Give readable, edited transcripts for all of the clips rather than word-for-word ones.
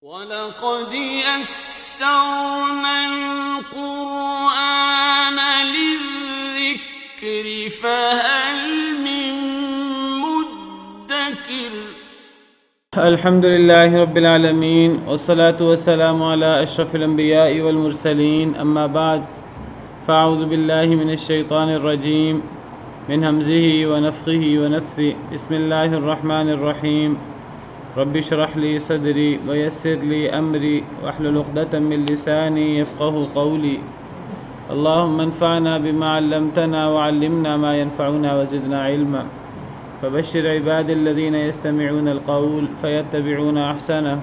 وَلَقَدْ يَسَّرْنَا الْقُرْآنَ لِلذِّكْرِ فَهَلْ مِن مُّدَّكِرٍ الحمد لله رب العالمين والصلاة والسلام على أشرف الأنبياء والمرسلين أما بعد فأعوذ بالله من الشيطان الرجيم من همزه ونفخه ونفثه بسم الله الرحمن الرحيم رب اشرح لي صدري ويسر لي أمري واحلل عقدة من لساني يفقه قولي اللهم انفعنا بما علمتنا وعلمنا ما ينفعنا وزدنا علما فبشر عباد الذين يستمعون القول فيتبعون أحسنه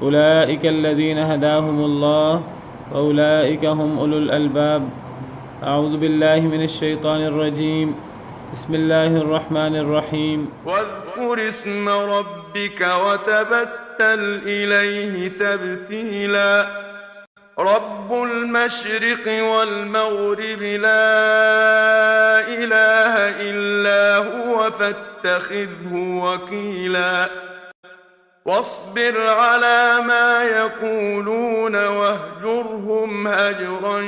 أولئك الذين هداهم الله وأولئك هم أولو الألباب أعوذ بالله من الشيطان الرجيم بسم الله الرحمن الرحيم واذكر اسم ربك وتبتل إليه تبتيلا رب المشرق والمغرب لا إله إلا هو فاتخذه وكيلا واصبر على ما يقولون واهجرهم هجرا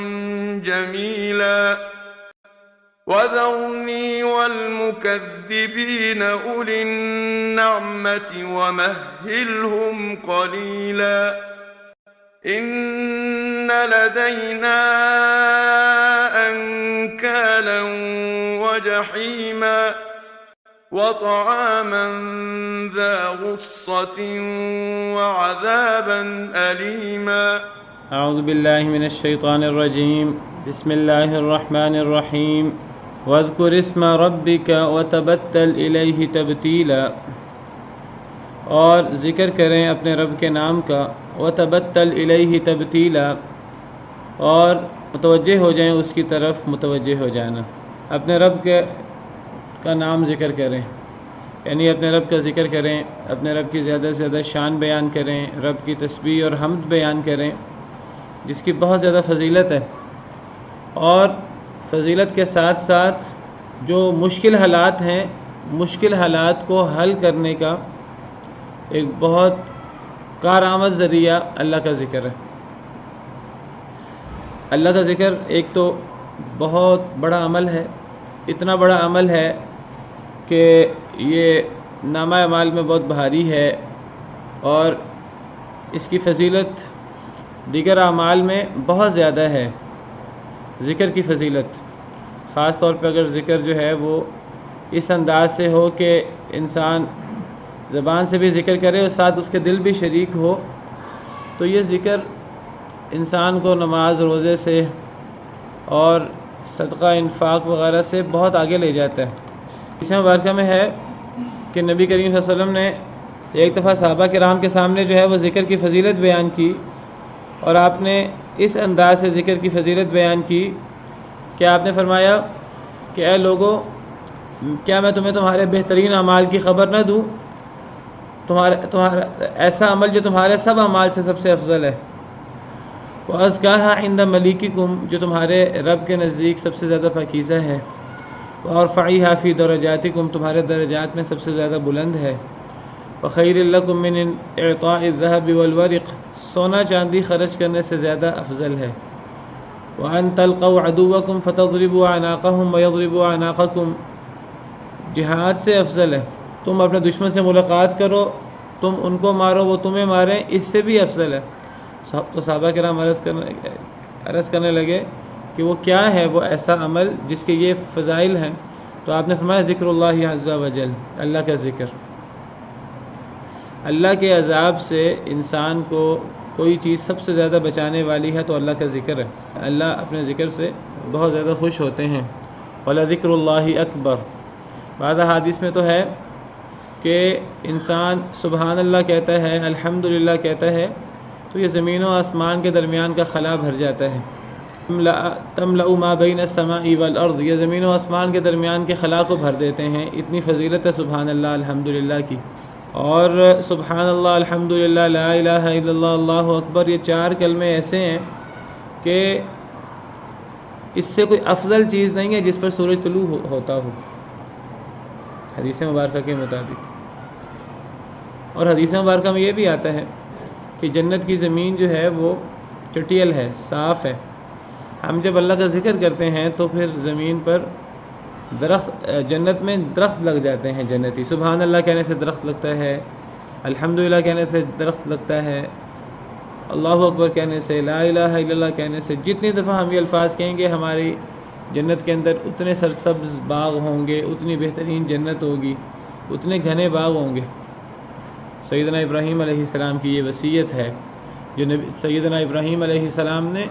جميلا وذرني والمكذبين أولي النعمة ومهلهم قليلا إن لدينا أنكالا وجحيما وطعاما ذا غصة وعذابا أليما أعوذ بالله من الشيطان الرجيم بسم الله الرحمن الرحيم واذكر اسم ربك وتبتل إليه تبتیلا اور ذکر کریں اپنے رب کے نام کا وتبتل إليه تبتیلا اور متوجہ ہو جائیں اس کی طرف متوجہ ہو جانا اپنے رب کا نام ذکر کریں یعنی اپنے رب کا ذکر کریں اپنے رب کی زیادہ سے زیادہ شان بیان کریں رب کی تسبیح اور حمد بیان کریں جس کی بہت زیادہ فضیلت ہے اور فضیلت کے ساتھ ساتھ جو مشکل حالات ہیں مشکل حالات کو حل کرنے کا ایک بہت کارآمد ذریعہ اللہ کا ذکر ہے اللہ کا ذکر ایک تو بہت بڑا عمل ہے اتنا بڑا عمل ہے کہ یہ نامہ اعمال میں بہت بھاری ہے اور اس کی فضیلت دیگر اعمال میں بہت زیادہ ہے ذکر کی فضیلت خاص طور پہ اگر ذکر جو ہے وہ اس انداز سے ہو کہ انسان زبان سے بھی ذکر کرے اور ساتھ اس کے دل بھی شریک ہو تو یہ ذکر انسان کو نماز روزے سے اور صدقہ انفاق وغیرہ سے بہت آگے لے جاتا ہے اس مبارکہ میں ہے کہ نبی کریم صلی اللہ علیہ وسلم نے ایک دفعہ صحابہ کرام کے سامنے جو ہے وہ ذکر کی فضیلت بیان کی اور آپ نے اس انداز سے ذکر کی فضیلت بیان کی کہ آپ نے فرمایا کہ اے لوگو کیا میں تمہیں تمہارے بہترین اعمال کی خبر نہ دوں تمہارا ایسا عمل جو تمہارے سب اعمال سے سب سے افضل ہے وَأَزْكَاهَا عِنْدَ مَلِكِكُمْ جو تمہارے رب کے نزدیک سب سے زیادہ پاکیزہ ہے وَأَرْفَعِهَا فِي دَرَجَاتِكُمْ تمہارے درجات میں سب سے زیادہ بلند ہے وَخَيْرٍ لَكُمْ مِنْ إِعْطَاءِ الذَّهَبِ وَالْوَرِقِ سونا چاندی خرچ کرنے سے زیادہ افضل ہے وَأَن تَلْقَوْا عَدُوَّكُمْ فَتَضْرِبُوا أَعْنَاقَهُمْ وَيَضْرِبُوا أَعْنَاقَكُمْ جہاد سے افضل ہے تم اپنے دشمن سے ملاقات کرو تم ان کو مارو وہ تمہیں ماریں اس سے بھی افضل ہے تو صحابہ کرام عرض کرنے لگے کہ وہ کیا ہے وہ ایسا عمل جس کے یہ فضائل ہیں تو آپ نے فرمایا ذکر اللہ عز و جل اللہ کا ذکر اللہ کے عذاب سے انسان کو کوئی چیز سب سے زیادہ بچانے والی ہے تو اللہ کا ذکر ہے اللہ اپنے ذکر سے بہت زیادہ خوش ہوتے ہیں وَلَذِكْرُ اللَّهِ أَكْبَرُ بعض حدیث میں تو ہے کہ انسان سبحان اللہ کہتا ہے الحمدللہ کہتا ہے تو یہ زمین و آسمان کے درمیان کا خلا بھر جاتا ہے تملأ ما بین السماء والارض یہ زمین و آسمان کے درمیان کے خلا کو بھر دیتے ہیں اتنی فضیلت ہے سبحان اللہ الحمدللہ کی اور سبحان اللہ الحمدللہ لا الہ الا اللہ اللہ اکبر یہ چار کلمے ایسے ہیں کہ اس سے کوئی افضل چیز نہیں ہے جس پر سورج طلوع ہوتا ہو حدیث مبارکہ کے مطابق اور حدیث مبارکہ میں یہ بھی آتا ہے کہ جنت کی زمین جو ہے وہ چٹیل ہے، صاف ہے۔ ہم جب اللہ کا ذکر کرتے ہیں تو پھر زمین پر جنت میں درخت لگ جاتے ہیں جنتی۔ سبحان اللہ کہنے سے درخت لگتا ہے، الحمدللہ کہنے سے درخت لگتا ہے، اللہ اکبر کہنے سے، لا الہ الا اللہ کہنے سے، جتنی دفعہ ہم یہ الفاظ کہیں گے ہماری جنت کے اندر اتنے سرسبز باغ ہوں گے، اتنی بہترین جنت ہوگی، اتنے گھنے باغ ہوں گے۔ سیدنا ابراہیم علیہ السلام کی یہ وصیت ہے جو سیدنا ابراہیم علیہ السلام نے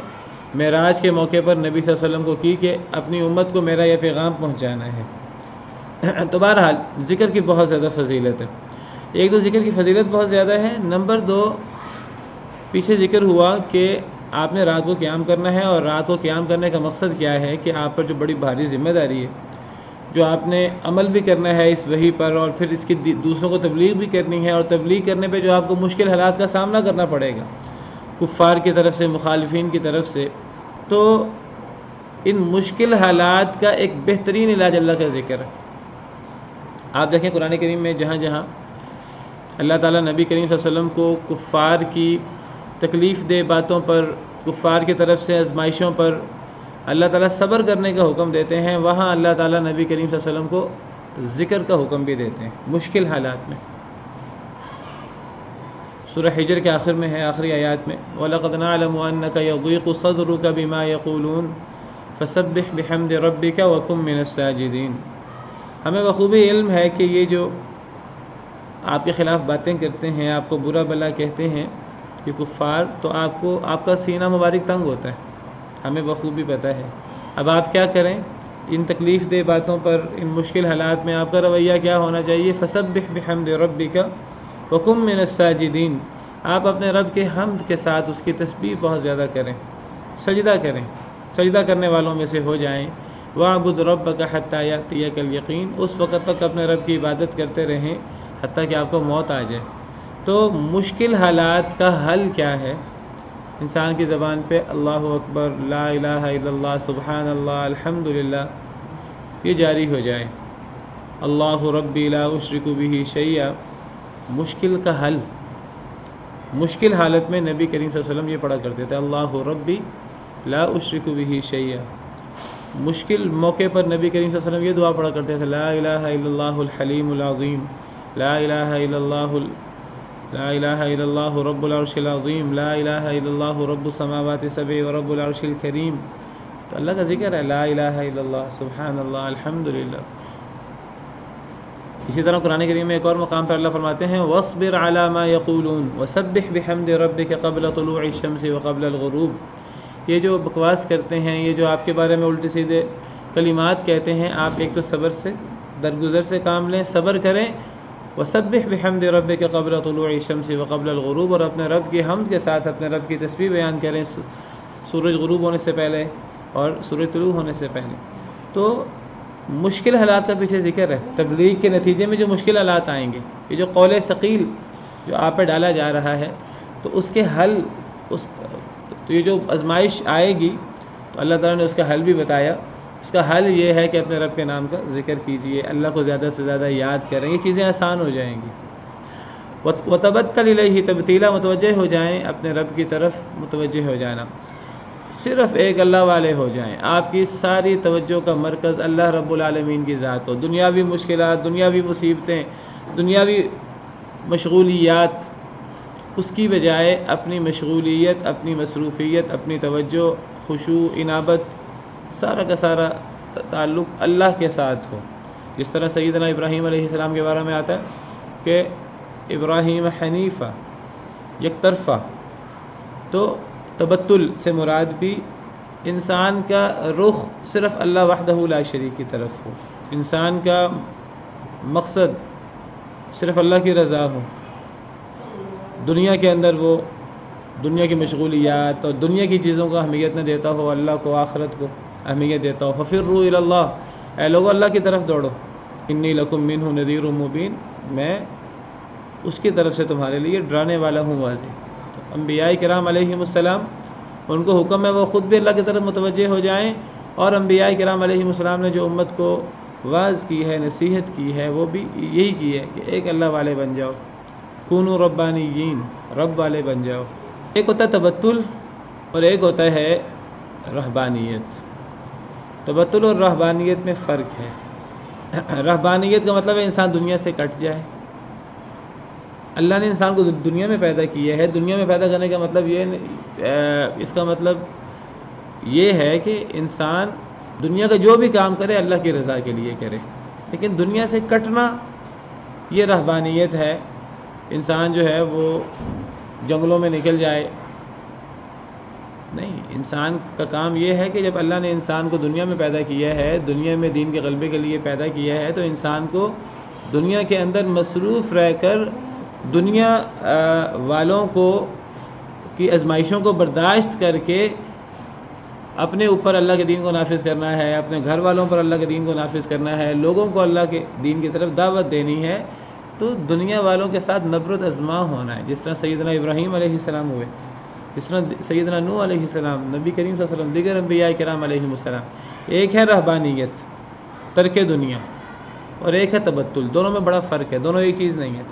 معراج کے موقع پر نبی صلی اللہ علیہ وسلم کو کی کہ اپنی امت کو میرا یہ پیغام پہنچانا ہے۔ تو بہرحال ذکر کی بہت زیادہ فضیلت ہے۔ ایک تو ذکر کی فضیلت بہت زیادہ ہے، نمبر دو پیچھے ذکر ہوا کہ آپ نے رات کو قیام کرنا ہے، اور رات کو قیام کرنے کا مقصد کیا ہے کہ آپ پر جو بڑی بھاری ذمہ داری ہے، جو آپ نے عمل بھی کرنا ہے اس وحی پر، اور پھر اس کی دوسروں کو تبلیغ بھی کرنی ہے، اور تبلیغ کرنے پہ جو آپ کو مشکل حالات کا سامنا کرنا پڑے گا کفار کی طرف سے، مخالفین کی طرف سے، تو ان مشکل حالات کا ایک بہترین علاج اللہ کا ذکر ہے۔ آپ دیکھیں قرآن کریم میں جہاں جہاں اللہ تعالیٰ نبی کریم صلی اللہ علیہ وسلم کو کفار کی تکلیف دہ باتوں پر، کفار کی طرف سے آزمائشوں پر اللہ تعالیٰ صبر کرنے کا حکم دیتے ہیں، وہاں اللہ تعالیٰ نبی کریم صلی اللہ علیہ وسلم کو ذکر کا حکم بھی دیتے ہیں مشکل حالات میں۔ سورہ حجر کے آخر میں ہے، آخری آیات میں، وَلَقَدْ نَعْلَمُ أَنَّكَ يَضِيقُ صَدْرُكَ بِمَا يَقُولُونَ فَسَبِّحْ بِحَمْدِ رَبِّكَ وَكُن مِّنَ السَّاجِدِينَ۔ ہمیں بخوبی علم ہے کہ یہ جو آپ کے خلاف باتیں کرتے ہیں، آپ کو برا بلا کہتے ہیں یہ کفار، تو آپ کا سینہ مبارک تنگ ہوتا ہے، ہمیں بخوبی پتہ ہے۔ اب آپ کیا کریں ان تکلیف دہ باتوں پر، ان مشکل حالات میں آپ کا رویہ کیا ہونا چاہیے؟ فسبح بحمد ربک وکن من الساجدین، آپ اپنے رب کے حمد کے ساتھ اس کی تسبیح بہت زیادہ کریں، سجدہ کریں، سجدہ کرنے والوں میں سے ہو جائیں۔ واعبد ربک حتی یأتیک الیقین، اس وقت تک اپنے رب کی عبادت کرتے رہیں حتیٰ کہ آپ کو موت آ جائے۔ تو مشکل حالات کا حل کیا ہے؟ انسان کی زبان پہ اللہ اکبر، لا الہ الا اللہ، سبحان اللہ، الحمدللہ یہ جاری ہو جائے، اللہ ربی لا اشرک بہ شیئا۔ مشکل کا حل، مشکل حالت میں نبی کریم صلی اللہ علیہ وسلم یہ پڑھا کرتے تھے، اللہ ربی لا اشرک بہ شیئا۔ مشکل موقع پر نبی کریم صلی اللہ علیہ وسلم یہ دعا پڑھا کرتے تھے، لا الہ الا اللہ الحلیم العظیم، لا الہ الا اللہ لا الہ الا اللہ رب العرش العظیم، لا الہ الا اللہ رب السماوات السبع ورب العرش الکریم۔ تو اللہ کا ذکر ہے، لا الہ الا اللہ، سبحان اللہ، الحمدللہ۔ اسی طرح قرآن کریم میں ایک اور مقام پر اللہ فرماتے ہیں، وَاصْبِرْ عَلَى مَا يَقُولُونَ وَسَبِّحْ بِحَمْدِ رَبِّكَ قَبْلَ طُلُوعِ الشَّمْسِ وَقَبْلَ الْغُرُوبِ۔ یہ جو بکواس کرتے ہیں، یہ جو آپ کے بارے میں الٹے سیدھے کلمات کہتے ہیں، آپ ایک تو صبر سے، درگزر سے کام لیں، صبر کریں، وَسَبِّحْ بِحَمْدِ رَبِّكَ قَبْلَ طُلُوعِ الشَّمْسِ وَقَبْلَ الْغُرُوبِ، اور اپنے رب کی حمد کے ساتھ اپنے رب کی تسبیح بیان کریں سورج غروب ہونے سے پہلے اور سورج طلوع ہونے سے پہلے۔ تو مشکل حالات کا پیچھے ذکر ہے، تبلیغ کے نتیجے میں جو مشکل حالات آئیں گے، یہ جو قول ثقیل جو آپ پہ ڈالا جا رہا ہے، تو اس کے حل، تو یہ جو آزمائش آئے گی تو اللہ تعالیٰ نے اس کا حل بھی بتایا۔ اس کا حل یہ ہے کہ اپنے رب کے نام کا ذکر کیجئے، اللہ کو زیادہ سے زیادہ یاد کریں، یہ چیزیں آسان ہو جائیں گی۔ وَتَبَتَّلْ إِلَيْهِ تَبْتِيلًا، متوجہ ہو جائیں اپنے رب کی طرف، متوجہ ہو جانا، صرف ایک اللہ والے ہو جائیں، آپ کی ساری توجہ کا مرکز اللہ رب العالمین کی ذات ہو۔ دنیاوی مشکلات، دنیاوی مصیبتیں، دنیاوی مشغولیات، اس کی بجائے اپنی مشغولیت، اپنی مصروفیت، اپنی توجہ، خشوع، انابت، سارا کا سارا تعلق اللہ کے ساتھ ہو۔ جس طرح سیدنا ابراہیم علیہ السلام کے بارے میں آتا ہے کہ ابراہیم حنیفہ، یک طرفہ، تو تبتل سے مراد بھی انسان کا رخ صرف اللہ وحدہ لا شریک کی طرف ہو، انسان کا مقصد صرف اللہ کی رضا ہو، دنیا کے اندر وہ دنیا کی مشغولیات اور دنیا کی چیزوں کو اہمیت نہ دیتا ہو، اللہ کو، آخرت کو اہمیت دیتا ہو۔ ففروا الی اللہ، اے لوگو اللہ کی طرف دوڑو، انی لکم منہ نذیر مبین، میں اس کی طرف سے تمہارے لیے ڈرانے والا ہوں واضح۔ تو انبیاء کرام علیہم السلام، ان کو حکم ہے وہ خود بھی اللہ کی طرف متوجہ ہو جائیں، اور انبیاء کرام علیہم السلام نے جو امت کو واعظ کی ہے، نصیحت کی ہے، وہ بھی یہی کی ہے کہ ایک اللہ والے بن جاؤ، کونوا ربانیین، رب والے بن جاؤ۔ ایک ہوتا ہے تبتل اور ایک ہوتا ہے رہبانیت۔ تبتل اور رہبانیت میں فرق ہے۔ رہبانیت کا مطلب ہے انسان دنیا سے کٹ جائے۔ اللہ نے انسان کو دنیا میں پیدا کیا ہے، دنیا میں پیدا کرنے کا مطلب اس کا مطلب یہ ہے کہ انسان دنیا کا جو بھی کام کرے اللہ کی رضا کے لیے کرے، لیکن دنیا سے کٹنا یہ رہبانیت ہے۔ انسان جو ہے وہ جنگلوں میں نکل جائے، نہیں، انسان کا کام یہ ہے کہ جب اللہ نے انسان کو دنیا میں پیدا کیا ہے، دنیا میں دین کے غلبے کے لیے پیدا کیا ہے، تو انسان کو دنیا کے اندر مصروف رہ کر دنیا والوں کی آزمائشوں کو برداشت کر کے اپنے اوپر اللہ کے دین کو نافذ کرنا ہے، اپنے گھر والوں پر اللہ کے دین کو نافذ کرنا ہے، لوگوں کو اللہ کے دین کی طرف دعوت دینی ہے، تو دنیا والوں کے ساتھ نبرت ازما ہونا ہے، جس طرح سیدنا ابراہیم علیہ السلام ہوئے، جس طرح سیدنا نوح علیہ السلام، نبی کریم صلی اللہ علیہ وسلم، دیگر انبیاء کرام علیہم السلام۔ ایک ہے رہبانیت، ترک دنیا، اور ایک ہے تبتل۔ دونوں میں بڑا فرق ہے، دونوں ایک چیز نہیں ہے۔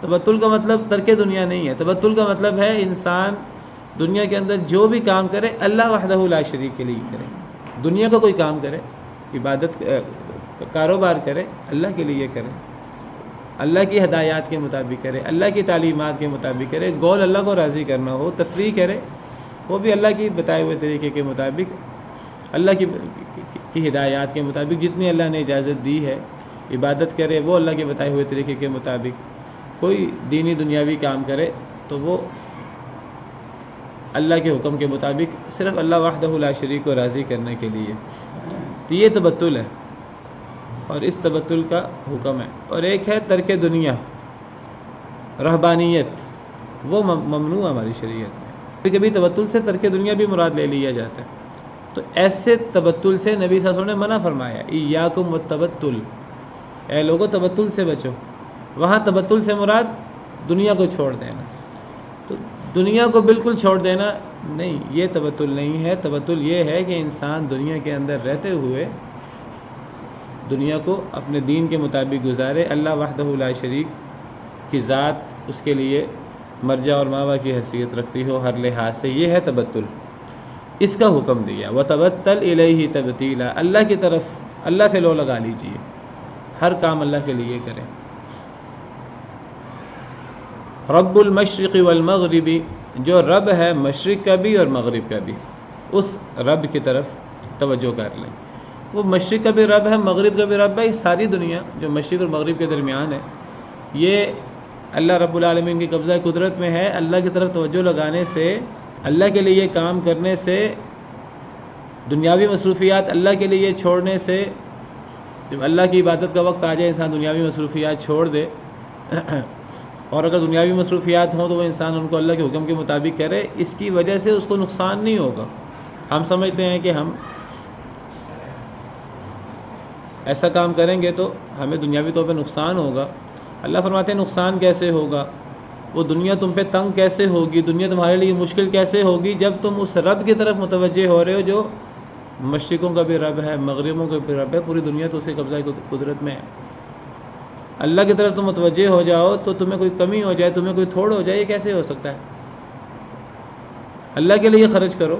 تبتل کا مطلب ترک دنیا نہیں ہے، تبتل کا مطلب ہے انسان دنیا کے اندر جو بھی کام کرے اللہ وحدہ لا شریک کے لیے کرے۔ دنیا کا کوئی کام کرے، عبادت کاروبار کرے، اللہ کے لیے کرے، اللہ کی ہدایات کے مطابق کرے، اللہ کی تعلیمات کے مطابق کرے، گول اللہ کو راضی کرنا ہو، تفریح کرے وہ بھی اللہ کی بتائے ہوئے طریقے کے مطابق، اللہ کی ہدایات کے مطابق، جتنی اللہ نے اجازت دی ہے عبادت کرے وہ اللہ کے بتائے ہوئے طریقے کے مطابق۔ کوئی دینی دنیاوی کام کرے تو وہ اللہ کے حکم کے مطابق، صرف اللہ وحدہ لا شریک کو راضی کرنے کے لیے۔ تو یہ تبتل ہے اور اس تبتل کا حکم ہے۔ اور ایک ہے ترک دنیا، رہبانیت، وہ ممنوع ہماری شریعت میں۔ کبھی کبھی تبتل سے ترک دنیا بھی مراد لے لیا جاتا ہے، تو ایسے تبتل سے نبی صلی اللہ علیہ وسلم نے منع فرمایا، ایاکم والتبتل، اے لوگو تبتل سے بچو۔ وہاں تبتل سے مراد دنیا کو چھوڑ دینا، تو دنیا کو بالکل چھوڑ دینا نہیں، یہ تبتل نہیں ہے۔ تبتل یہ ہے کہ انسان دنیا کے اندر رہتے ہوئے دنیا کو اپنے دین کے مطابق گزارے، اللہ وحدہ لا شریک کی ذات اس کے لیے مرجع اور ماوا کی حیثیت رکھتی ہو ہر لحاظ سے، یہ ہے تبتل۔ اس کا حکم دیا، وَتَبَتَّلْ إِلَيْهِ تَبْتِيلًا، اللہ کی طرف، اللہ سے لو لگا لیجئے، ہر کام اللہ کے لیے کریں۔ رب المشرق والمغرب، جو رب ہے مشرق کا بھی اور مغرب کا بھی، اس رب کی طرف توجہ کر لیں۔ وہ مشرق کا بھی رب ہے، مغرب کا بھی رب ہے، ساری دنیا جو مشرق اور مغرب کے درمیان ہے، یہ اللہ رب العالمین کی قبضہ قدرت میں ہے۔ اللہ کی طرف توجہ لگانے سے، اللہ کے لیے کام کرنے سے، دنیاوی مصروفیات اللہ کے لیے چھوڑنے سے، جب اللہ کی عبادت کا وقت آ جائے انسان دنیاوی مصروفیات چھوڑ دے، اور اگر دنیاوی مصروفیات ہوں تو وہ انسان ان کو اللہ کے حکم کے مطابق کرے، اس کی وجہ سے اس کو نقصان نہیں ہوگا۔ ہم سمجھتے ہیں کہ ہم ایسا کام کریں گے تو ہمیں دنیاوی طور پہ نقصان ہوگا۔ اللہ فرماتے ہیں نقصان کیسے ہوگا، وہ دنیا تم پہ تنگ کیسے ہوگی، دنیا تمہارے لیے مشکل کیسے ہوگی، جب تم اس رب کی طرف متوجہ ہو رہے ہو جو مشرقوں کا بھی رب ہے، مغربوں کا بھی رب ہے، پوری دنیا تو اسے قبضہ قدرت میں ہے۔ اللہ کی طرف تم متوجہ ہو جاؤ تو تمہیں کوئی کمی ہو جائے، تمہیں کوئی تھوڑ ہو جائے، یہ کیسے ہو سکتا ہے؟ اللہ کے لیے خرچ کرو،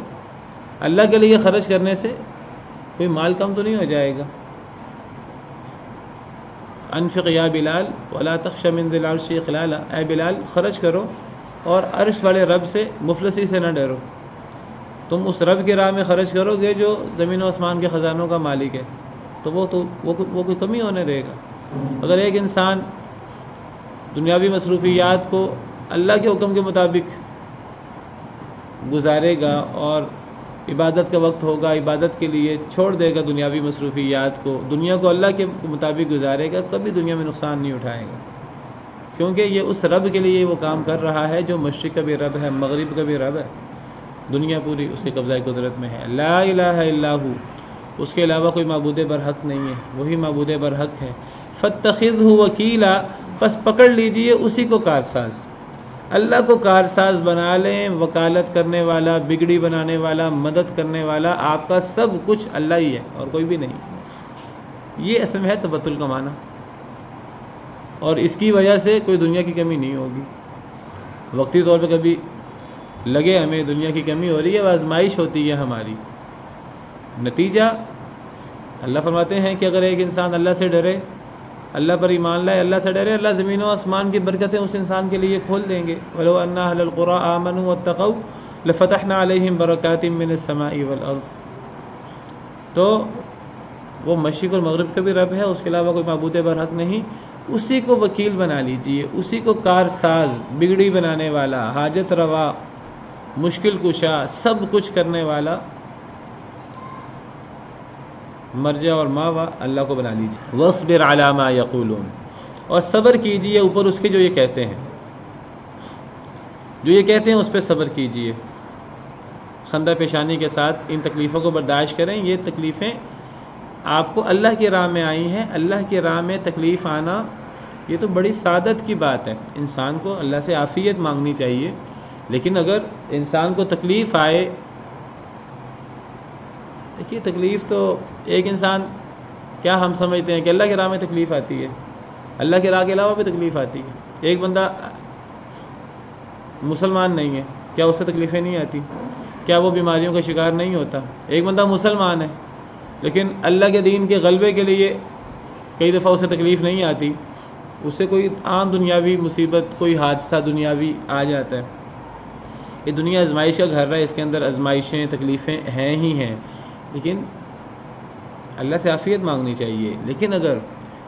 اللہ کے لیے خرچ کرنے سے کوئی مال کم تو نہیں ہو جائے گا۔ انفق یا بلال ولا تخش من ذی العرش اقلالا، اے بلال خرچ کرو اور عرش والے رب سے مفلسی سے نہ ڈرو۔ تم اس رب کی راہ میں خرچ کرو گے جو زمین و آسمان کے خزانوں کا مالک ہے، تو وہ کوئی کمی ہونے دے گا۔ اگر ایک انسان دنیاوی مصروفیات کو اللہ کے حکم کے مطابق گزارے گا اور عبادت کا وقت ہوگا عبادت کے لیے چھوڑ دے گا دنیاوی مصروفیات کو، دنیا کو اللہ کے مطابق گزارے گا، کبھی دنیا میں نقصان نہیں اٹھائے گا، کیونکہ یہ اس رب کے لیے وہ کام کر رہا ہے جو مشرق کا بھی رب ہے، مغرب کا بھی رب ہے، دنیا پوری اس کے قبضہ قدرت میں ہے۔ لا الہ الا ہو، اس کے علاوہ کوئی معبود برحق نہیں ہے، وہی معبود برحق ہے۔ فاتخذہ وکیلا، بس پکڑ لیجئے اسی کو کارساز، اللہ کو کارساز بنا لیں، وکالت کرنے والا، بگڑی بنانے والا، مدد کرنے والا، آپ کا سب کچھ اللہ ہی ہے اور کوئی بھی نہیں۔ یہ اصل میں ہے تبتل کا معنی۔ اور اس کی وجہ سے کوئی دنیا کی کمی نہیں ہوگی. وقتی طور پہ کبھی لگے ہمیں دنیا کی کمی ہو رہی ہے، وہ آزمائش ہوتی ہے ہماری. نتیجہ اللہ فرماتے ہیں کہ اگر ایک انسان اللہ سے ڈرے، اللہ پر ایمان لائے، اللہ سے ڈرے، اللہ زمین و آسمان کی برکتیں اس انسان کے لیے کھول دیں گے. وَلَوْ أَنَّ أَهْلَ الْقُرَىٰ آمَنُوا وَاتَّقَوْا لَفَتَحْنَا عَلَيْهِمْ بَرَكَاتٍ مِّنَ السَّمَاءِ وَالْأَرْضِ. تو وہ مشرق اور مغرب کا بھی رب ہے، اس کے علاوہ کوئی معبود برحق نہیں. اسی کو وکیل بنا لیجئے، اسی کو کارساز، بگڑی بنانے والا، حاجت روا، مشکل کشا، سب کچھ کرنے والا مرجع اور ماوا اللہ کو بنا لیجیے. وَاصْبِرْ عَلَىٰ مَا يَقُولُونَ، اور صبر کیجئے اوپر اس کے جو یہ کہتے ہیں، جو یہ کہتے ہیں اس پہ صبر کیجئے. خندہ پیشانی کے ساتھ ان تکلیفوں کو برداشت کریں. یہ تکلیفیں آپ کو اللہ کی راہ میں آئی ہیں. اللہ کی راہ میں تکلیف آنا یہ تو بڑی سعادت کی بات ہے. انسان کو اللہ سے عافیت مانگنی چاہیے، لیکن اگر انسان کو تکلیف آئے، دیکھیے تکلیف تو ایک انسان کیا ہم سمجھتے ہیں کہ اللہ کی راہ میں تکلیف آتی ہے، اللہ کی راہ کے علاوہ بھی تکلیف آتی ہے. ایک بندہ مسلمان نہیں ہے، کیا اس سے تکلیفیں نہیں آتی؟ کیا وہ بیماریوں کا شکار نہیں ہوتا؟ ایک بندہ مسلمان ہے لیکن اللہ کے دین کے غلبے کے لیے کئی دفعہ اسے تکلیف نہیں آتی، اس سے کوئی عام دنیاوی مصیبت، کوئی حادثہ دنیاوی آ جاتا ہے. یہ دنیا آزمائش کا گھر ہے، اس کے اندر آزمائشیں، تکلیفیں ہیں ہی ہیں، لیکن اللہ سے عافیت مانگنی چاہیے. لیکن اگر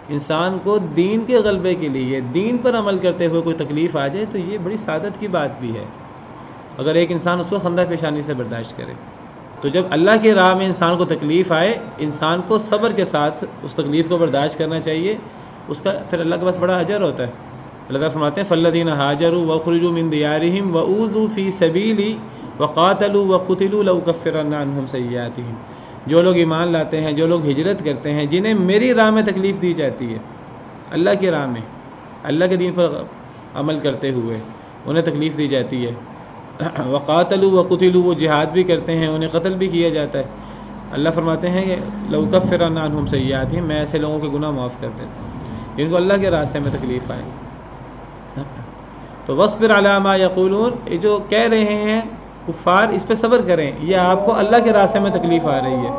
انسان کو دین کے غلبے کے لیے، دین پر عمل کرتے ہوئے کوئی تکلیف آ جائے تو یہ بڑی سعادت کی بات بھی ہے، اگر ایک انسان اس کو خندہ پیشانی سے برداشت کرے. تو جب اللہ کی راہ میں انسان کو تکلیف آئے، انسان کو صبر کے ساتھ اس تکلیف کو برداشت کرنا چاہیے. اس کا پھر اللہ کے پاس بڑا اجر ہوتا ہے. اللہ تعالیٰ فرماتے ہیں فَالَّذِينَ هَاجَرُوا وَأُخْرِجُوا مِن دِيَارِهِمْ وَأُوذُوا فِي سَبِيلِي وَقَاتَلُوا وَقُتِلُوا لَأُكَفِّرَنَّ عَنْهُمْ سَيِّئَاتِهِمْ. جو لوگ ایمان لاتے ہیں، جو لوگ ہجرت کرتے ہیں، جنہیں میری راہ میں تکلیف دی جاتی ہے، اللہ کی راہ میں، اللہ کے دین پر عمل کرتے ہوئے انہیں تکلیف دی جاتی ہے. وقاتلوا وقتلوا، وہ جہاد بھی کرتے ہیں، انہیں قتل بھی کیا جاتا ہے. اللہ فرماتے ہیں کہ لَأُكَفِّرَنَّ عَنْهُمْ سَيِّئَاتِهِمْ، میں ایسے لوگوں کے گناہ معاف کر دیتا ہوں جن کو اللہ کے راستے میں تکلیف آئے. تو وَاصْبِرْ عَلَىٰ مَا يَقُولُونَ، یہ جو کہہ رہے ہیں کفار، اس پہ صبر کریں. یہ آپ کو اللہ کے راستے میں تکلیف آ رہی ہے.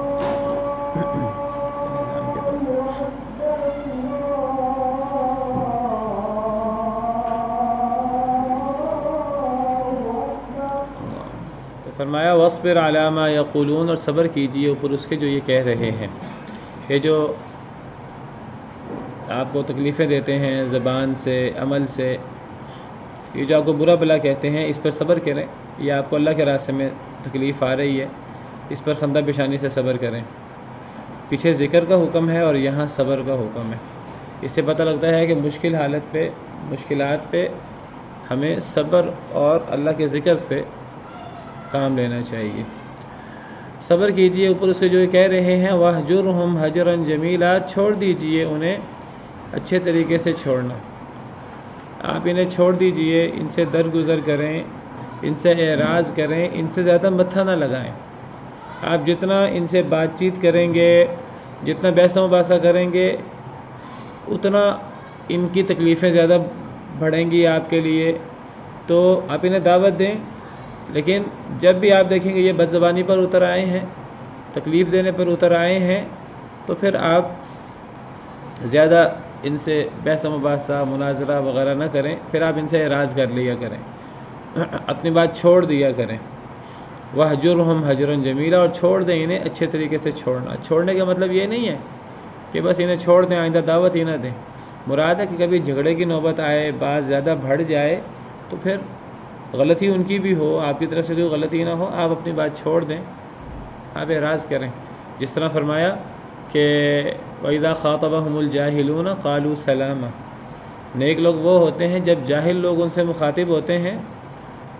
فرمایا وَاصْبِرْ عَلَىٰ مَا يَقُولُونَ، اور صبر کیجئے اوپر اس کے جو یہ کہہ رہے ہیں. یہ جو آپ کو تکلیفیں دیتے ہیں زبان سے، عمل سے، یہ جو آپ کو برا بلا کہتے ہیں، اس پر صبر کریں. یہ آپ کو اللہ کے راستے میں تکلیف آ رہی ہے، اس پر خندہ پیشانی سے صبر کریں. پیچھے ذکر کا حکم ہے اور یہاں صبر کا حکم ہے. اس سے پتہ لگتا ہے کہ مشکل حالت پہ، مشکلات پہ ہمیں صبر اور اللہ کے ذکر سے کام لینا چاہیے. صبر کیجئے اوپر اس کے جو کہہ رہے ہیں. وَاهْجُرْهُمْ هَجْرًا جَمِيلًا، چھوڑ دیجئے انہیں اچھے طریقے سے چھوڑنا. آپ انہیں چھوڑ دیجئے، ان سے درگزر کریں، ان سے اعراض کریں، ان سے زیادہ متھا نہ لگائیں. آپ جتنا ان سے بات چیت کریں گے، جتنا بحث و مباحثہ کریں گے، اتنا ان کی تکلیفیں زیادہ بڑھیں گی آپ کے لیے. تو آپ انہیں دعوت دیں، لیکن جب بھی آپ دیکھیں گے یہ بد زبانی پر اتر آئے ہیں، تکلیف دینے پر اتر آئے ہیں، تو پھر آپ زیادہ ان سے بحث و مباحثہ، مناظرہ وغیرہ نہ کریں. پھر آپ ان سے اعراض کر لیا کریں، اپنی بات چھوڑ دیا کریں. وَاهْجُرْهُمْ هَجْرًا جَمِيلًا، اور چھوڑ دیں انہیں اچھے طریقے سے چھوڑنا. چھوڑنے کا مطلب یہ نہیں ہے کہ بس انہیں چھوڑ دیں، آئندہ دعوت ہی نہ دیں. مراد ہے کہ کبھی جھگڑے کی نوبت آئے، بات زیادہ بڑھ جائے، تو پھر غلطی ان کی بھی ہو، آپ کی طرف سے کوئی غلطی نہ ہو، آپ اپنی بات چھوڑ دیں، آپ اعراض کریں. جس طرح فرمایا کہ وَإِذَا خَاطَبَهُمُ الْجَاهِلُونَ قَالُوا سَلَامًا، نیک لوگ وہ ہوتے ہیں جب جاہل لوگ ان سے مخاطب ہوتے ہیں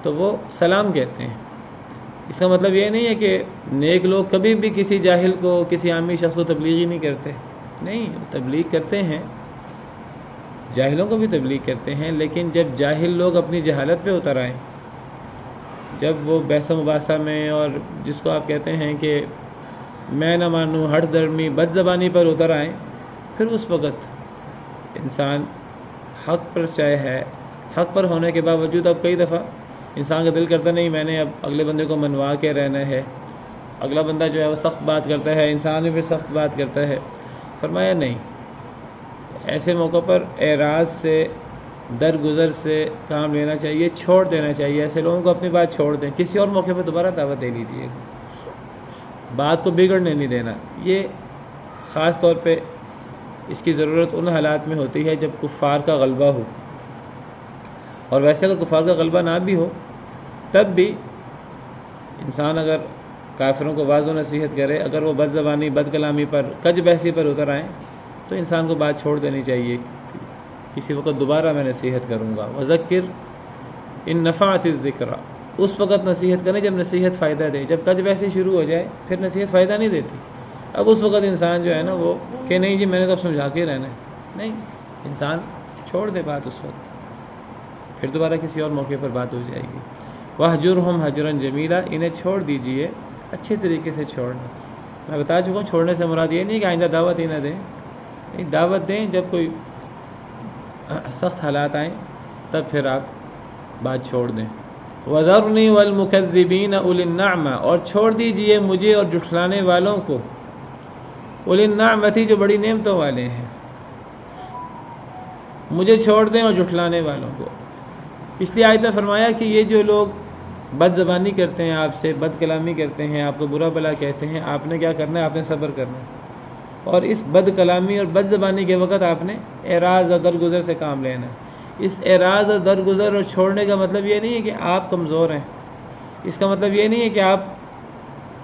تو وہ سلام کہتے ہیں. اس کا مطلب یہ نہیں ہے کہ نیک لوگ کبھی بھی کسی جاہل کو، کسی عامی شخص کو تبلیغ ہی نہیں کرتے. نہیں، تبلیغ کرتے ہیں، جاہلوں کو بھی تبلیغ کرتے ہیں. لیکن جب جاہل لوگ اپنی جہالت پہ اتر آئیں، جب وہ بحث و مباحثہ میں، اور جس کو آپ کہتے ہیں کہ میں نہ مانوں، ہٹ درمی، بد زبانی پر اتر آئیں، پھر اس وقت انسان حق پر چاہے ہے، حق پر ہونے کے باوجود اب کئی دفعہ انسان کا دل کرتا نہیں میں نے اب اگلے بندے کو منوا کے رہنا ہے، اگلا بندہ جو ہے وہ سخت بات کرتا ہے، انسان بھی پھر سخت بات کرتا ہے۔ فرمایا نہیں، ایسے موقع پر اعراض سے، درگزر سے کام لینا چاہیے، چھوڑ دینا چاہیے، ایسے لوگوں کو اپنی بات چھوڑ دیں، کسی اور موقع پہ دوبارہ دعوت دے لیجیے، بات کو بگڑنے نہیں دینا۔ یہ خاص طور پہ اس کی ضرورت ان حالات میں ہوتی ہے جب کفار کا غلبہ ہو، اور ویسے اگر کفار کا غلبہ نہ بھی ہو تب بھی انسان اگر کافروں کو واضح نصیحت کرے، اگر وہ بد زبانی، بد کلامی پر، کج بحثی پر اتر آئیں تو انسان کو بات چھوڑ دینی چاہیے، کسی وقت دوبارہ میں نصیحت کروں گا۔ وذکر ان نفعت الذکریٰ، اس وقت نصیحت کریں جب نصیحت فائدہ دے، جب کج بحثی شروع ہو جائے پھر نصیحت فائدہ نہیں دیتی، اب اس وقت انسان جو ہے نا وہ کہ نہیں جی میں نے تو اب سمجھا کے رہنا ہے، نہیں، انسان چھوڑ دے بات اس وقت، پھر دوبارہ کسی اور موقع پر بات ہو جائے گی۔ وَاہْجُرْهُمْ هَجْرًا جَمِيلًا، انہیں چھوڑ دیجئے اچھے طریقے سے چھوڑنا۔ میں بتا چکا ہوں چھوڑنے سے مراد یہ نہیں کہ آئندہ دعوت ہی نہ دیں، نہیں، دعوت دیں، جب کوئی سخت حالات آئیں تب پھر آپ بات چھوڑ دیں۔ وَذَرْنِي وَالْمُكَذِّبِينَ أُولِي النَّعْمَةِ، اور چھوڑ دیجئے مجھے اور جھٹلانے والوں کو، اولی النعمتی جو بڑی نعمتوں والے ہیں، مجھے چھوڑ دیں اور جھٹلانے والوں کو۔ پچھلی آیت میں فرمایا کہ یہ جو لوگ بد زبانی کرتے ہیں آپ سے، بد کلامی کرتے ہیں، آپ کو برا بھلا کہتے ہیں، آپ نے کیا کرنا ہے؟ آپ نے صبر کرنا ہے، اور اس بد کلامی اور بد زبانی کے وقت آپ نے اعراض اور درگزر سے کام لینا ہے۔ اس اعراض اور درگزر اور چھوڑنے کا مطلب یہ نہیں ہے کہ آپ کمزور ہیں، اس کا مطلب یہ نہیں ہے کہ آپ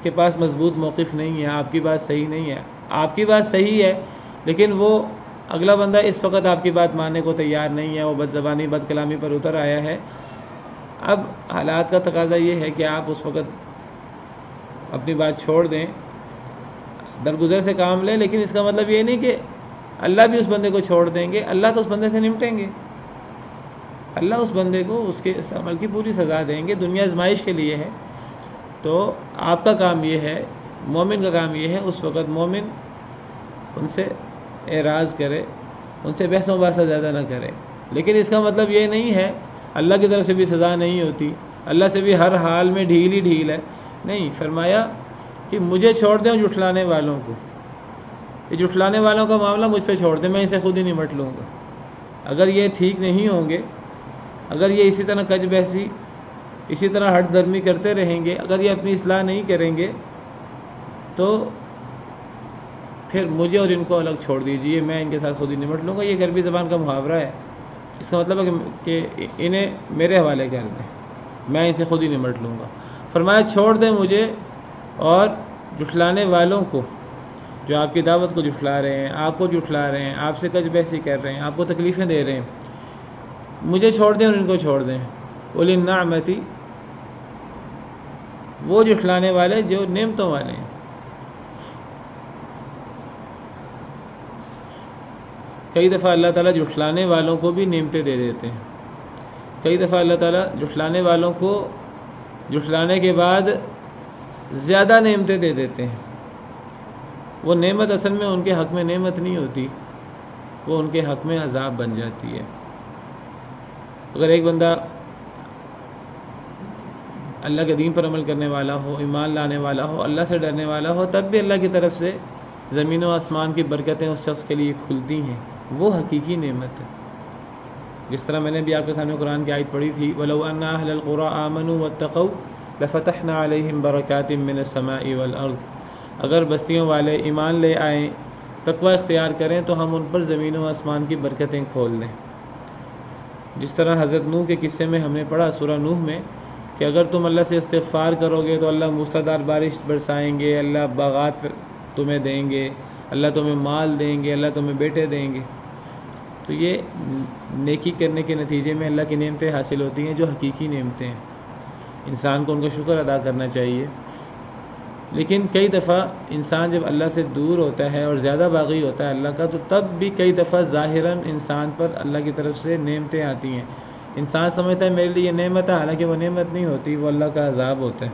کے پاس مضبوط موقف نہیں ہے، آپ کی بات صحیح نہیں ہے، آپ کی بات صحیح ہے لیکن وہ اگلا بندہ اس وقت آپ کی بات ماننے کو تیار نہیں ہے، وہ بد زبانی بد کلامی پر اتر آیا ہے۔ اب حالات کا تقاضا یہ ہے کہ آپ اس وقت اپنی بات چھوڑ دیں، درگزر سے کام لیں، لیکن اس کا مطلب یہ نہیں کہ اللہ بھی اس بندے کو چھوڑ دیں گے، اللہ تو اس بندے سے نمٹیں گے، اللہ اس بندے کو اس کے اس عمل کی پوری سزا دیں گے، دنیا آزمائش کے لیے ہے۔ تو آپ کا کام یہ ہے، مومن کا کام یہ ہے، اس وقت مومن ان سے اعراض کرے، ان سے بحث و مباحثہ زیادہ نہ کرے، لیکن اس کا مطلب یہ نہیں ہے اللہ کی طرف سے بھی سزا نہیں ہوتی، اللہ سے بھی ہر حال میں ڈھیل ہی ڈھیل ہے، نہیں، فرمایا کہ مجھے چھوڑ دیں اور جھٹلانے والوں کو، یہ جھٹلانے والوں کا معاملہ مجھ پہ چھوڑ دیں، میں اسے خود ہی نمٹ لوں گا۔ اگر یہ ٹھیک نہیں ہوں گے، اگر یہ اسی طرح کج بحثی، اسی طرح ہٹ درمی کرتے رہیں گے، اگر یہ اپنی اصلاح نہیں کریں گے تو پھر مجھے اور ان کو الگ چھوڑ دیجئے، میں ان کے ساتھ خود ہی نمٹ لوں گا۔ یہ عربی زبان کا محاورہ ہے، اس کا مطلب ہے کہ انہیں میرے حوالے کر دیں، میں ان سے خود ہی نمٹ لوں گا۔ فرمایا چھوڑ دیں مجھے اور جھٹلانے والوں کو، جو آپ کی دعوت کو جھٹلا رہے ہیں، آپ کو جھٹلا رہے ہیں، آپ سے کج بحثی کر رہے ہیں، آپ کو تکلیفیں دے رہے ہیں، مجھے چھوڑ دیں اور ان کو چھوڑ دیں۔ اولی النعمتی، وہ جھٹلانے والے جو نعمتوں والے ہیں۔ کئی دفعہ اللہ تعالیٰ جھٹلانے والوں کو بھی نعمتیں دے دیتے ہیں، کئی دفعہ اللہ تعالیٰ جھٹلانے والوں کو جھٹلانے کے بعد زیادہ نعمتیں دے دیتے ہیں۔ وہ نعمت اصل میں ان کے حق میں نعمت نہیں ہوتی، وہ ان کے حق میں عذاب بن جاتی ہے۔ اگر ایک بندہ اللہ کے دین پر عمل کرنے والا ہو، ایمان لانے والا ہو، اللہ سے ڈرنے والا ہو، تب بھی اللہ کی طرف سے زمین و آسمان کی برکتیں اس شخص کے لیے کھلتی ہیں، وہ حقیقی نعمت ہے۔ جس طرح میں نے بھی آپ کے سامنے قرآن کی آیت پڑھی تھی، وَلَوْ أَنَّ أَهْلَ الْقُرَىٰ آمَنُوا وَاتَّقَوْا لَفَتَحْنَا عَلَيْهِمْ بَرَكَاتٍ مِّنَ السَّمَاءِ وَالْأَرْضِ، اگر بستیوں والے ایمان لے آئیں، تقوی اختیار کریں تو ہم ان پر زمین و آسمان کی برکتیں کھول دیں۔ جس طرح حضرت نوح کے قصے میں ہم نے پڑھا سورہ نوح میں کہ اگر تم اللہ سے استغفار کرو گے تو اللہ موسلادھار بارش برسائیں گے، اللہ باغات تمہیں دیں گے، اللہ تمہیں مال دیں گے، اللہ تمہیں بیٹے دیں گے۔ تو یہ نیکی کرنے کے نتیجے میں اللہ کی نعمتیں حاصل ہوتی ہیں جو حقیقی نعمتیں ہیں، انسان کو ان کا شکر ادا کرنا چاہیے۔ لیکن کئی دفعہ انسان جب اللہ سے دور ہوتا ہے اور زیادہ باغی ہوتا ہے اللہ کا، تو تب بھی کئی دفعہ ظاہراً انسان پر اللہ کی طرف سے نعمتیں آتی ہیں، انسان سمجھتا ہے میرے لیے یہ نعمت ہے، حالانکہ وہ نعمت نہیں ہوتی، وہ اللہ کا عذاب ہوتا ہے۔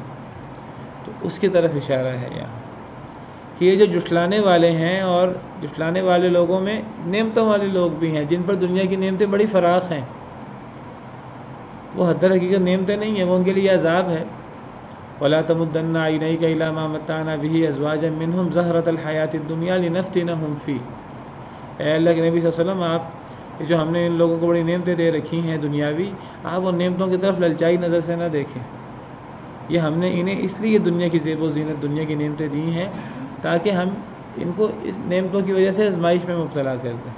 تو اس کی طرف اشارہ ہے یہاں۔ کہ یہ جو جھٹلانے والے ہیں، اور جھٹلانے والے لوگوں میں نعمتوں والے لوگ بھی ہیں جن پر دنیا کی نعمتیں بڑی فراخ ہیں، وہ حد حقیقت نعمتیں نہیں ہیں، وہ ان کے لیے عذاب ہے۔ وَلَا تَمُدَّنَّ عَيْنَيْكَ إِلَىٰ مَا مَتَّعْنَا بِهِ أَزْوَاجًا مِّنْهُمْ زَهْرَةَ الْحَيَاةِ الدُّنْيَا لِنَفْتِنَهُمْ فِيهِ۔ اے اللہ کے نبی صلی اللہ علیہ وسلم، آپ یہ جو ہم نے ان لوگوں کو بڑی نعمتیں دے رکھی ہیں دنیاوی، آپ ان نعمتوں کی طرف للچائی نظر سے نہ دیکھیں۔ یہ ہم نے انہیں اس لیے دنیا کی زیب و زینت، دنیا کی نعمتیں دی ہیں تاکہ ہم ان کو اس نعمتوں کی وجہ سے آزمائش میں مبتلا کر دیں۔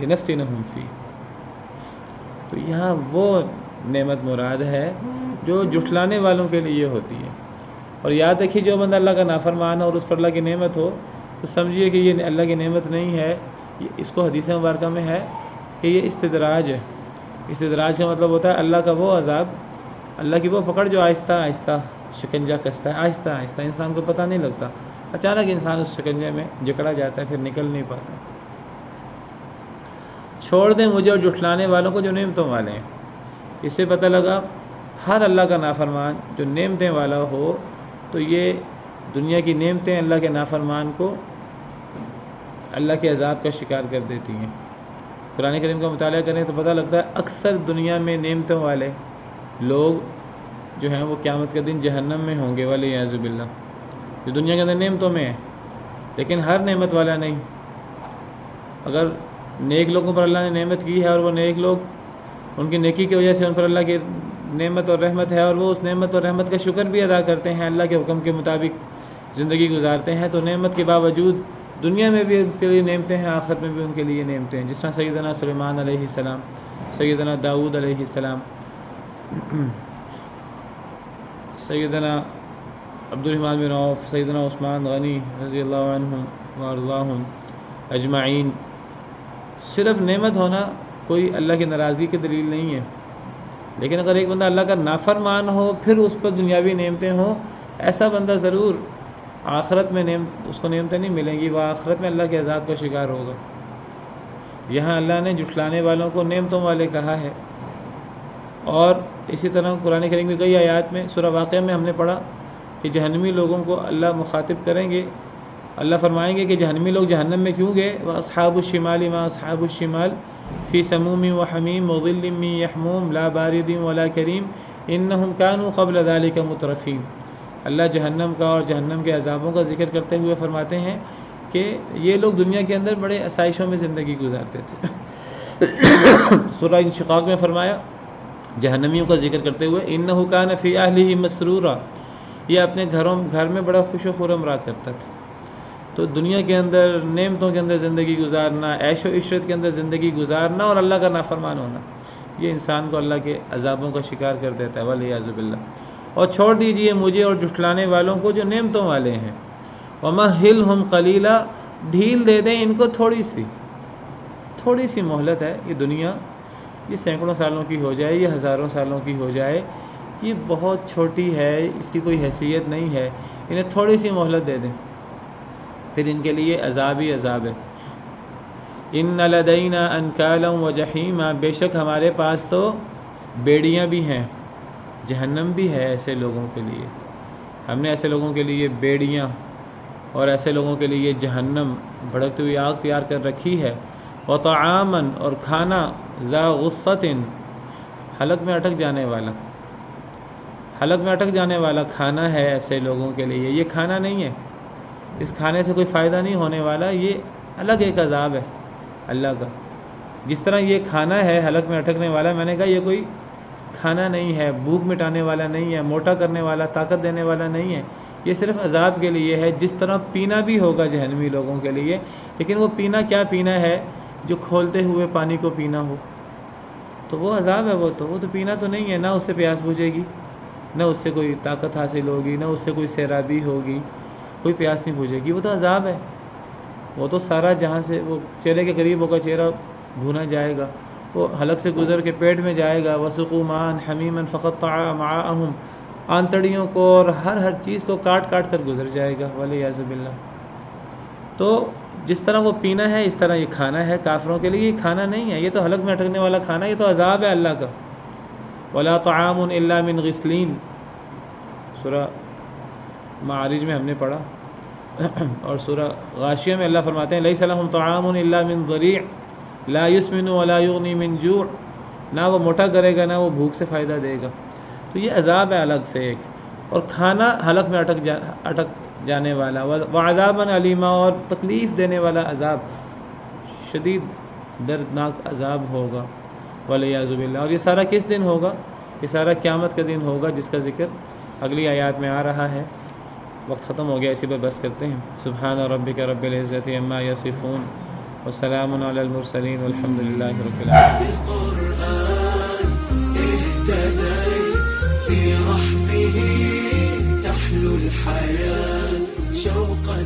لِنَفْتِنَهُمْ فِيهِ، تو یہاں وہ نعمت مراد ہے جو جھٹلانے والوں کے لیے ہوتی ہے۔ اور یاد رکھیے، جو بندہ اللہ کا نافرمان ہو اور اس پر اللہ کی نعمت ہو تو سمجھیے کہ یہ اللہ کی نعمت نہیں ہے، اس کو حدیث مبارکہ میں ہے کہ یہ استدراج ہے۔ استدراج کا مطلب ہوتا ہے اللہ کا وہ عذاب، اللہ کی وہ پکڑ جو آہستہ آہستہ شکنجہ کستا ہے، آہستہ آہستہ، انسان کو پتہ نہیں لگتا، اچانک انسان اس شکنجے میں جکڑا جاتا ہے، پھر نکل نہیں پاتا۔ چھوڑ دیں مجھے اور جھٹلانے والوں کو جو نعمتوں والے ہیں۔ اس سے پتہ لگا ہر اللہ کا نافرمان جو نعمتیں والا ہو تو یہ دنیا کی نعمتیں اللہ کے نافرمان کو اللہ کے عذاب کا شکار کر دیتی ہیں۔ قرآن کریم کا مطالعہ کریں تو پتہ لگتا ہے اکثر دنیا میں نعمتوں والے لوگ جو ہیں وہ قیامت کے دن جہنم میں ہوں گے، والعیاذ باللہ، جو دنیا کے اندر نعمتوں میں ہیں لیکن ہر نعمت والا نہیں۔ اگر نیک لوگوں پر اللہ نے نعمت کی ہے اور وہ نیک لوگ ان کی نیکی کی وجہ سے ان پر اللہ کی نعمت اور رحمت ہے اور وہ اس نعمت اور رحمت کا شکر بھی ادا کرتے ہیں، اللہ کے حکم کے مطابق زندگی گزارتے ہیں، تو نعمت کے باوجود دنیا میں بھی ان کے لیے نعمتیں ہیں، آخرت میں بھی ان کے لیے نعمتیں ہیں، جس طرح سیدنا سلیمان علیہ السلام، سیدنا داؤد علیہ السلام، سیدنا عبد الرحمن بن عوف، سیدنا عثمان غنی رضی اللہ عنہم وارضاہم اجمعین۔ صرف نعمت ہونا کوئی اللہ کی ناراضگی کی دلیل نہیں ہے، لیکن اگر ایک بندہ اللہ کا نافرمان ہو پھر اس پر دنیاوی نعمتیں ہوں، ایسا بندہ ضرور آخرت میں اس کو نعمتیں نہیں ملیں گی، وہ آخرت میں اللہ کے عذاب کا شکار ہوگا۔ یہاں اللہ نے جھٹلانے والوں کو نعمتوں والے کہا ہے، اور اسی طرح قرآن کریم کی کئی آیات میں، سورہ واقعہ میں ہم نے پڑھا کہ جہنمی لوگوں کو اللہ مخاطب کریں گے، اللہ فرمائیں گے کہ جہنمی لوگ جہنم میں کیوں گئے؟ وَأَصْحَابُ الشِّمَالِ مَا أَصْحَابُ الشِّمَالِ فِي سَمُومٍ وَحَمِيمٍ وَظِلٍّ مِّن يَحْمُومٍ لَا بَارِدٍ وَلَا كَرِيمٍ إِنَّهُمْ كَانُوا قَبْلَ ذَلِكَ مُتْرَفِينَ۔ اللہ جہنم کا اور جہنم کے عذابوں کا ذکر کرتے ہوئے فرماتے ہیں کہ یہ لوگ دنیا کے اندر بڑے آسائشوں میں زندگی گزارتے تھے۔ سورہ انشقاق میں فرمایا جہنمیوں کا ذکر کرتے ہوئے، إِنَّهُ كَانَ فِي أَهْلِهِ مَسْرُورًا، یہ اپنے گھر میں بڑا خوش و خرم رہا کرتا تھا۔ تو دنیا کے اندر نعمتوں کے اندر زندگی گزارنا، عیش و عشرت کے اندر زندگی گزارنا اور اللہ کا نافرمان ہونا، یہ انسان کو اللہ کے عذابوں کا شکار کر دیتا ہے، والعیاذ باللہ۔ اور چھوڑ دیجئے مجھے اور جھٹلانے والوں کو جو نعمتوں والے ہیں۔ وَمَهِّلْهُمْ قَلِيلًا، ڈھیل دے دیں ان کو تھوڑی سی مہلت ہے۔ یہ دنیا یہ سینکڑوں سالوں کی ہو جائے، یہ ہزاروں سالوں کی ہو جائے، یہ بہت چھوٹی ہے، اس کی کوئی حیثیت نہیں ہے، انہیں تھوڑی سی مہلت دے دیں، پھر ان کے لیے عذاب ہی عذاب ہے۔ إِنَّ لَدَيْنَا أَنْكَالًا وَجَحِيمًا، بے شک ہمارے پاس تو بیڑیاں بھی ہیں، جہنم بھی ہے ایسے لوگوں کے لیے۔ ہم نے ایسے لوگوں کے لیے بیڑیاں اور ایسے لوگوں کے لیے جہنم، بھڑکتی ہوئی آگ تیار کر رکھی ہے۔ وَطَعَامًا، اور کھانا، ذَا غُصَّةٍ، حلق میں اٹک جانے والا کھانا ہے ایسے لوگوں کے لیے۔ یہ کھانا نہیں ہے، اس کھانے سے کوئی فائدہ نہیں ہونے والا، یہ الگ ایک عذاب ہے اللہ کا۔ جس طرح یہ کھانا ہے حلق میں اٹکنے والا، میں نے کہا یہ کوئی کھانا نہیں ہے، بھوک مٹانے والا نہیں ہے، موٹا کرنے والا، طاقت دینے والا نہیں ہے، یہ صرف عذاب کے لیے ہے۔ جس طرح پینا بھی ہوگا جہنمی لوگوں کے لیے، لیکن وہ پینا کیا پینا ہے؟ جو کھولتے ہوئے پانی کو پینا ہو، تو وہ عذاب ہے۔ وہ تو پینا تو نہیں ہے، نہ اس سے پیاس بجھے گی، نہ اس سے کوئی طاقت حاصل ہوگی، نہ اس سے کوئی سیرابی ہوگی، کوئی پیاس نہیں بجھے گی، وہ تو عذاب ہے۔ وہ تو سارا جہاں سے وہ چہرے کے قریب ہوگا، چہرہ بھونا جائے گا، وہ حلق سے گزر کے پیٹ میں جائے گا۔ وَسُقُوا مَاءً حَمِيمًا فَقَطَّعَ أَمْعَاءَهُمْ، آنتڑیوں کو اور ہر چیز کو کاٹ کر گزر جائے گا، والعیاذ باللہ۔ تو جس طرح وہ پینا ہے اس طرح یہ کھانا ہے، کافروں کے لیے یہ کھانا نہیں ہے، یہ تو حلق میں اٹکنے والا کھانا، یہ تو عذاب ہے اللہ کا۔ وَلَا طَعَامٌ إِلَّا مِنْ غِسْلِينَ، سورہ معارج میں ہم نے پڑھا اور سورہ غاشیہ میں اللہ فرماتے ہیں لیس لہم طعام الا من ضریع لا یسمن ولا یغنی من جوع، نہ وہ موٹا کرے گا نہ وہ بھوک سے فائدہ دے گا. تو یہ عذاب ہے الگ سے ایک، اور کھانا حلق میں اٹک جانے والا، وعذابا علیما، اور تکلیف دینے والا عذاب، شدید دردناک عذاب ہوگا والعیاذ باللہ. اور یہ سارا کس دن ہوگا؟ یہ سارا قیامت کا دن ہوگا، جس کا ذکر اگلی آیات میں آ رہا ہے. وقت ختم ہو گیا، اسی پر بس کرتے ہیں. سبحان ربک رب العزت عما یصفون وسلام علی المرسلین والحمد للہ رب العالمین. في رحمه تحلو الحياة شوقا